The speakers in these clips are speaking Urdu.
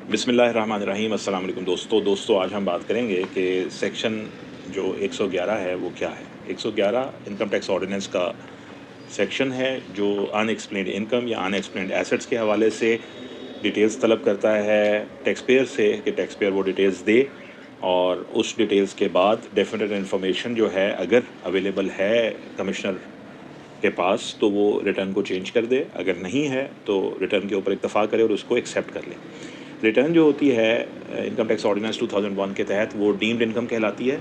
بسم اللہ الرحمن الرحیم۔ السلام علیکم دوستو آج ہم بات کریں گے کہ سیکشن جو 111 ہے وہ کیا ہے۔ 111 انکم ٹیکس آرڈیننس کا سیکشن ہے جو ان ایکسپلینڈ انکم یا ان ایکسپلینڈ ایسٹس کے حوالے سے ڈیٹیلز طلب کرتا ہے ٹیکس پیئر سے کہ ٹیکس پیئر وہ ڈیٹیلز دے، اور اس ڈیٹیلز کے بعد ڈیفینیٹ انفارمیشن جو ہے اگر اویلیبل ہے کمشنر کے پاس تو وہ ریٹرن کو چینج کر دے، اگر نہیں ہے تو ریٹرن کے اوپر اکتفا کرے اور اس کو ایکسیپٹ کر لے۔ ریٹرن جو ہوتی ہے انکم ٹیکس آرڈیننس 2001 کے تحت وہ ڈیمڈ انکم کہلاتی ہے،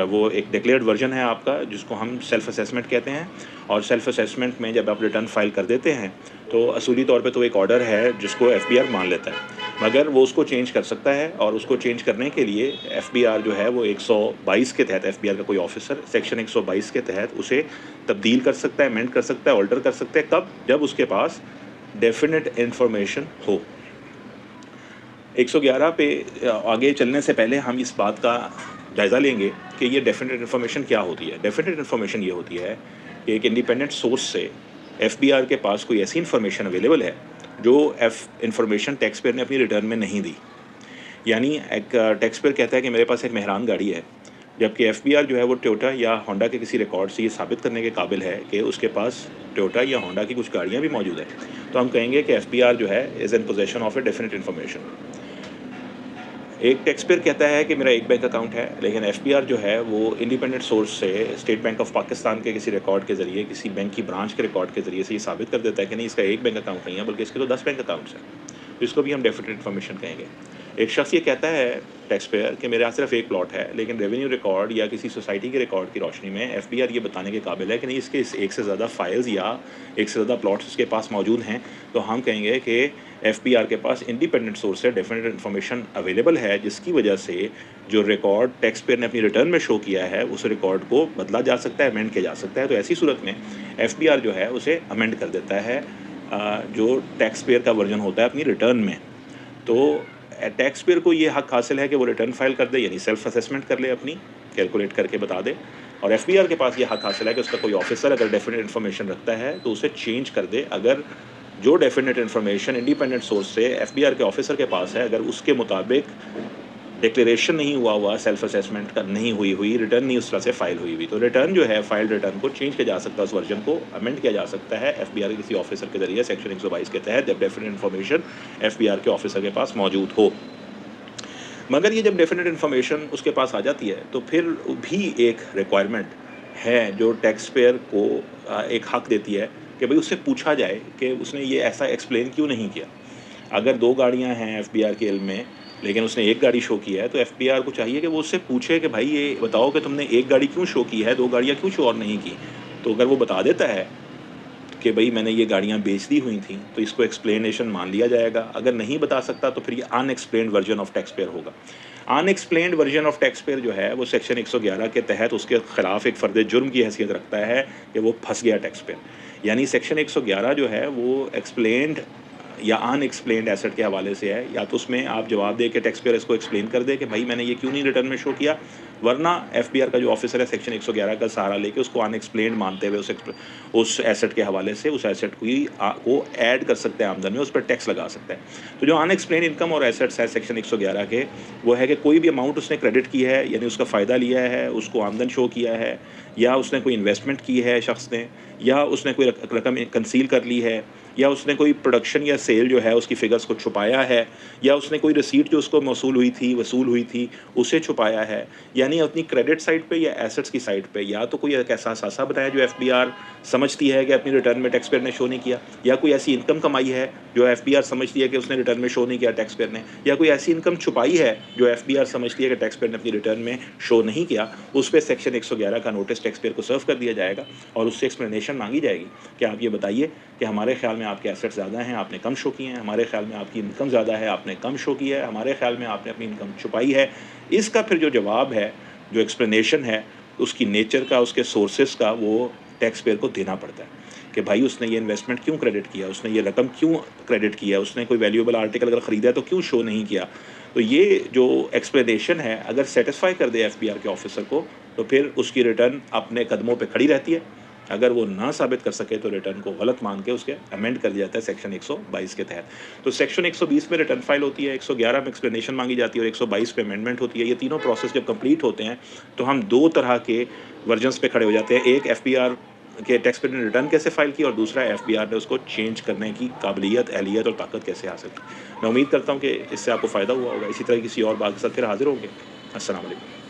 وہ ایک ڈکلیئرڈ ورژن ہے آپ کا جس کو ہم سیلف اسیسمنٹ کہتے ہیں، اور سیلف اسیسمنٹ میں جب آپ ریٹرن فائل کر دیتے ہیں تو اصولی طور پہ تو ایک آرڈر ہے جس کو ایف بی آر مان لیتا ہے، مگر وہ اس کو چینج کر سکتا ہے، اور اس کو چینج کرنے کے لیے ایف بی آر جو ہے وہ 122 کے تحت، ایف بی آر کا کوئی آفیسر سیکشن 122 کے تحت اسے تبدیل کر سکتا ہے، امینڈ کر سکتا ہے، آلٹر کر سکتا ہے۔ کب؟ جب اس کے پاس ڈیفینیٹ انفارمیشن ہو۔ 111 پہ آگے چلنے سے پہلے ہم اس بات کا جائزہ لیں گے کہ یہ ڈیفینیٹ انفارمیشن کیا ہوتی ہے۔ ڈیفینیٹ انفارمیشن یہ ہوتی ہے کہ ایک انڈیپینڈنٹ سورس سے ایف بی آر کے پاس کوئی ایسی انفارمیشن اویلیبل ہے جو انفارمیشن ٹیکس پیئر نے اپنی ریٹرن میں نہیں دی۔ یعنی ایک ٹیکس پیئر کہتا ہے کہ میرے پاس ایک مہران گاڑی ہے، جبکہ ایف بی آر جو ہے وہ ٹویوٹا یا ہونڈا کے کسی ریکارڈ سے یہ ثابت کرنے کے قابل ہے کہ اس کے پاس ٹویوٹا یا ہونڈا کی کچھ گاڑیاں بھی موجود ہیں، تو ہم کہیں گے کہ ایف بی آر جو ہے is in position of a definite information. ایک ٹیکس پیئر کہتا ہے کہ میرا ایک بینک اکاؤنٹ ہے، لیکن ایف بی آر جو ہے وہ انڈیپینڈنٹ سورس سے اسٹیٹ بینک آف پاکستان کے کسی ریکارڈ کے ذریعے، کسی بینک کی برانچ کے ریکارڈ کے ذریعے سے یہ ثابت کر دیتا ہے کہ نہیں، اس کا ایک بینک اکاؤنٹ نہیں ہے بلکہ اس کے تو 10 بینک اکاؤنٹس ہیں، تو اس کو بھی ہم ڈیفینیٹ انفارمیشن کہیں گے۔ ایک شخص یہ کہتا ہے ٹیکس پیئر کہ میرے یہاں صرف ایک پلاٹ ہے، لیکن ریونیو ریکارڈ یا کسی سوسائٹی کے ریکارڈ کی روشنی میں ایف بی آر یہ بتانے کے قابل ہے کہ نہیں، اس کے ایک سے زیادہ فائلز یا ایک سے زیادہ پلاٹس اس کے پاس موجود ہیں، تو ہم کہیں گے کہ ایف بی آر کے پاس انڈیپینڈنٹ سورس سے ڈیفینیٹ انفارمیشن اویلیبل ہے، جس کی وجہ سے جو ریکارڈ ٹیکس پیئر نے اپنی ریٹرن میں شو کیا ہے اس ریکارڈ کو بدلا جا سکتا ہے، امینڈ کیا جا سکتا ہے۔ تو ایسی صورت میں ایف بی آر جو ہے اسے امینڈ کر دیتا ہے جو ٹیکس پیئر کا ورژن ہوتا ہے اپنی ریٹرن میں۔ تو ٹیکس پیئر کو یہ حق حاصل ہے کہ وہ ریٹرن فائل کر دے، یعنی سیلف اسیسمنٹ کر لے، اپنی کیلکولیٹ کر کے بتا دے، اور ایف بی آر کے پاس یہ حق حاصل ہے کہ اس کا کوئی آفیسر اگر ڈیفینیٹ انفارمیشن رکھتا ہے تو اسے چینج کر دے، اگر جو ڈیفینیٹ انفارمیشن انڈیپینڈنٹ سورس سے ایف بی آر کے آفیسر کے پاس ہے اگر اس کے مطابق ڈکلیریشن نہیں ہوا سیلف اسیسمنٹ کا نہیں ہوئی ریٹرن نہیں اس طرح سے فائل ہوئی، تو ریٹرن جو ہے فائل ریٹرن کو چینج کیا جا سکتا ہے، اس ورژن کو امینڈ کیا جا سکتا ہے ایف بی آر کے کسی آفیسر کے ذریعے سیکشن 122 کے تحت، جب definite information F B R کے آفیسر کے پاس موجود ہو۔ مگر یہ جب ڈیفینیٹ انفارمیشن اس کے پاس آ جاتی ہے تو پھر بھی ایک ریکوائرمنٹ ہے جو ٹیکس پیئر کو ایک حق دیتی ہے کہ بھئی اس سے پوچھا جائے کہ اس نے یہ ایسا ایکسپلین کیوں نہیں کیا۔ اگر 2 گاڑیاں ہیں ایف بی آر کے علم میں لیکن اس نے ایک گاڑی شو کی ہے، تو ایف بی آر کو چاہیے کہ وہ اس سے پوچھے کہ بھائی یہ بتاؤ کہ تم نے ایک گاڑی کیوں شو کی ہے، 2 گاڑیاں کیوں شو اور نہیں کی۔ تو اگر وہ بتا دیتا ہے کہ بھئی میں نے یہ گاڑیاں بیچ دی ہوئی تھیں تو اس کو ایکسپلینیشن مان لیا جائے گا، اگر نہیں بتا سکتا تو پھر یہ unexplained version of taxpayer ہوگا۔ Unexplained version of taxpayer جو ہے وہ سیکشن 111 کے تحت اس کے خلاف ایک فرد جرم کی حیثیت رکھتا ہے کہ وہ پھنس گیا ٹیکس پیئر، یعنی سیکشن 111 جو ہے وہ ایکسپلینڈ یا ان ایکسپلینڈ ایسٹ کے حوالے سے ہے، یا تو اس میں آپ جواب دے کہ ٹیکس پیئر اس کو ایکسپلین کر دے کہ بھائی میں نے یہ کیوں نہیں ریٹرن میں شو کیا، ورنہ ایف بی آر کا جو آفیسر ہے سیکشن 111 کا سہارا لے کے اس کو ان ایکسپلینڈ مانتے ہوئے اس ایسٹ کے حوالے سے اس ایسٹ کو ایڈ کر سکتے ہیں آمدن میں، اس پر ٹیکس لگا سکتا ہے۔ تو جو ان ایکسپلینڈ انکم اور ایسٹس ہے سیکشن 111 کے، وہ ہے کہ کوئی بھی اماؤنٹ اس نے کریڈٹ کی ہے، یعنی اس کا فائدہ لیا ہے، اس کو آمدن شو کیا ہے، یا اس نے کوئی انویسٹمنٹ کی ہے شخص نے، یا اس نے کوئی رقم کنسیل کر لی ہے، یا اس نے کوئی پروڈکشن یا سیل جو ہے اس کی فگرز کو چھپایا ہے، یا اس نے کوئی رسیٹ جو اس کو وصول ہوئی تھی اسے چھپایا ہے، یعنی اپنی کریڈٹ سائڈ پہ یا ایسٹس کی سائڈ پہ یا تو کوئی ایک ایسا اثاثہ بنایا جو ایف بی آر سمجھتی ہے کہ اپنی ریٹرن میں ٹیکس پیئر نے شو نہیں کیا، یا کوئی ایسی انکم کمائی ہے جو ایف بی آر سمجھتی ہے کہ اس نے ریٹرن میں شو نہیں کیا ٹیکس پیئر نے، یا کوئی ایسی انکم چھپائی ہے جو ایف بی آر سمجھتی ہے کہ ٹیکس پیئر نے اپنی ریٹرن میں شو نہیں کیا، اس پہ سیکشن 111 کا نوٹس ٹیکس پیئر کو سرو کر دیا جائے گا اور اس سے ایکسپلینیشن مانگی جائے گی کہ آپ یہ بتائیے کہ ہمارے خیال میں آپ کے ایسٹ زیادہ ہیں، آپ نے کم شو کیے ہیں، ہمارے خیال میں آپ کی انکم زیادہ ہے، آپ نے کم شو کی ہے، ہمارے خیال میں آپ نے اپنی انکم چھپائی ہے۔ اس کا پھر جو جواب ہے، جو ایکسپلینیشن ہے اس کی نیچر کا، اس کے سورسز کا، وہ ٹیکس پیئر کو دینا پڑتا ہے کہ بھائی اس نے یہ انویسٹمنٹ کیوں کریڈٹ کیا، اس نے یہ رقم کیوں کریڈٹ کیا، اس نے کوئی ویلیوبل آرٹیکل اگر خریدا ہے تو کیوں شو نہیں کیا۔ تو یہ جو ایکسپلینیشن ہے اگر سیٹسفائی کر دے ایف بی آر کے آفیسر کو تو پھر اس کی ریٹرن اپنے قدموں پہ کھڑی رہتی ہے، اگر وہ نہ ثابت کر سکے تو ریٹرن کو غلط مان کے اس کے امینڈ کر دیا جاتا ہے سیکشن 122 کے تحت. تو سیکشن 120 میں ریٹرن فائل ہوتی ہے, 111 میں ایکسپلینیشن مانگی جاتی ہے اور 122 پہ امینڈمنٹ ہوتی ہے. یہ تینوں پروسیس جب کمپلیٹ ہوتے ہیں تو ہم دو طرح کے ورژنس پہ کھڑے ہو جاتے ہیں. ایک ایف بی آر کہ ٹیکس پیڈ نے ریٹرن کیسے فائل کی, اور دوسرا ایف بی آر نے اس کو چینج کرنے کی قابلیت, اہلیت اور طاقت کیسے حاصل کی. میں امید کرتا ہوں کہ اس سے آپ کو فائدہ ہوا ہوگا. اسی طرح کسی اور بات کے ساتھ پھر حاضر ہوں گے. السلام علیکم.